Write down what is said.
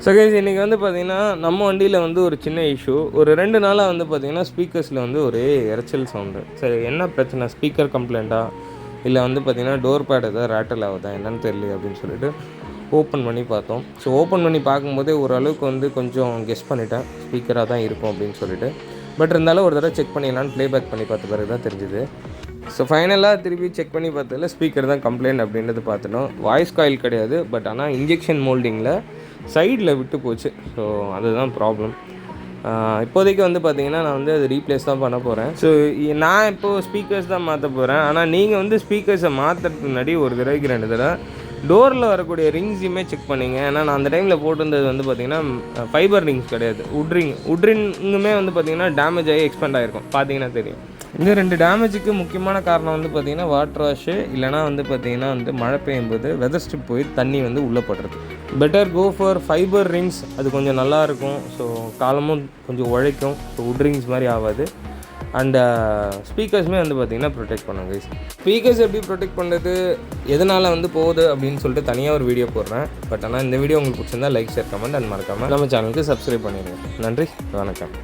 So guys இன்றைக்கி வந்து பார்த்திங்கன்னா நம்ம வண்டியில் வந்து ஒரு சின்ன இஷ்யூ. ஒரு 2 நாளாக வந்து பார்த்திங்கன்னா ஸ்பீக்கர்ஸில் வந்து ஒரே இரைச்சல் சவுண்டு. சரி என்ன பிரச்சனை, ஸ்பீக்கர் கம்ப்ளைண்ட்டா இல்லை வந்து பார்த்திங்கன்னா டோர் பேட் எதாவது ரேட்டல் ஆகுதா என்னன்னு தெரியல அப்படின்னு சொல்லிட்டு ஓப்பன் பண்ணி பார்த்தோம். ஸோ ஓப்பன் பண்ணி பார்க்கும்போதே ஓரளவுக்கு வந்து கொஞ்சம் கெஸ் பண்ணிட்டேன் ஸ்பீக்கராக தான் இருக்கும் அப்படின்னு சொல்லிட்டு. பட் இருந்தாலும் ஒரு தடவை செக் பண்ணிடலான்னு ப்ளேபேக் பண்ணி பார்த்த பிறகு தான் தெரிஞ்சுது. ஸோ ஃபைனலாக திருப்பி செக் பண்ணி பார்த்ததில் ஸ்பீக்கர் தான் கம்ப்ளைண்ட் அப்படின்றது பார்த்துட்டோம். வாய்ஸ் காயில் கிடையாது, பட் ஆனால் இன்ஜெக்ஷன் மோல்டிங்கில் சைடில் விட்டு போச்சு. ஸோ அதுதான் ப்ராப்ளம். இப்போதைக்கு வந்து பார்த்திங்கன்னா நான் வந்து அது ரீப்ளேஸ் தான் பண்ண போகிறேன். ஸோ நான் இப்போது ஸ்பீக்கர்ஸ் தான் மாற்ற போகிறேன். ஆனால் நீங்கள் வந்து ஸ்பீக்கர்ஸை மாற்றுறதுக்கு முன்னாடி ஒரு தடவைக்கு 2 தடவை டோரில் வரக்கூடிய ரிங்ஸையுமே செக் பண்ணிங்க. ஏன்னா நான் அந்த டைமில் போட்டிருந்தது வந்து பார்த்திங்கன்னா ஃபைபர் ரிங்ஸ் கிடையாது, உட்ரிங்குமே வந்து பார்த்திங்கன்னா டேமேஜ் ஆகி எக்ஸ்பெண்ட் ஆகிருக்கும். பார்த்தீங்கன்னா தெரியும். இந்த 2 டேமேஜுக்கு முக்கியமான காரணம் வந்து பார்த்திங்கன்னா வாட்டர் வாஷு, இல்லைனா வந்து பார்த்திங்கன்னா வந்து மழை பெய்யும்போது வெதர் ஸ்ட்ரிப் போய் தண்ணி வந்து உள்ளே படுறது. Better go for fiber rings, அது கொஞ்சம் நல்லாயிருக்கும். ஸோ காலமும் கொஞ்சம் உழைக்கும். ஸோ உட் ரிங்ஸ் மாதிரி ஆகாது. அண்ட் ஸ்பீக்கர்ஸுமே வந்து பார்த்திங்கன்னா ப்ரொடெக்ட் பண்ணுங்க. ஸ்பீக்கர்ஸ் எப்படி ப்ரொடெக்ட் பண்ணுறது, எதனால் வந்து போகுது அப்படின்னு சொல்லிட்டு தனியாக ஒரு வீடியோ போடுறேன். பட் ஆனால் இந்த வீடியோ உங்களுக்கு பிடிச்சிருந்தா லைக், ஷேர், கமெண்ட் அண்ட் மறக்காமல் நம்ம சேனலுக்கு சப்ஸ்கிரைப் பண்ணிடுங்க. நன்றி, வணக்கம்.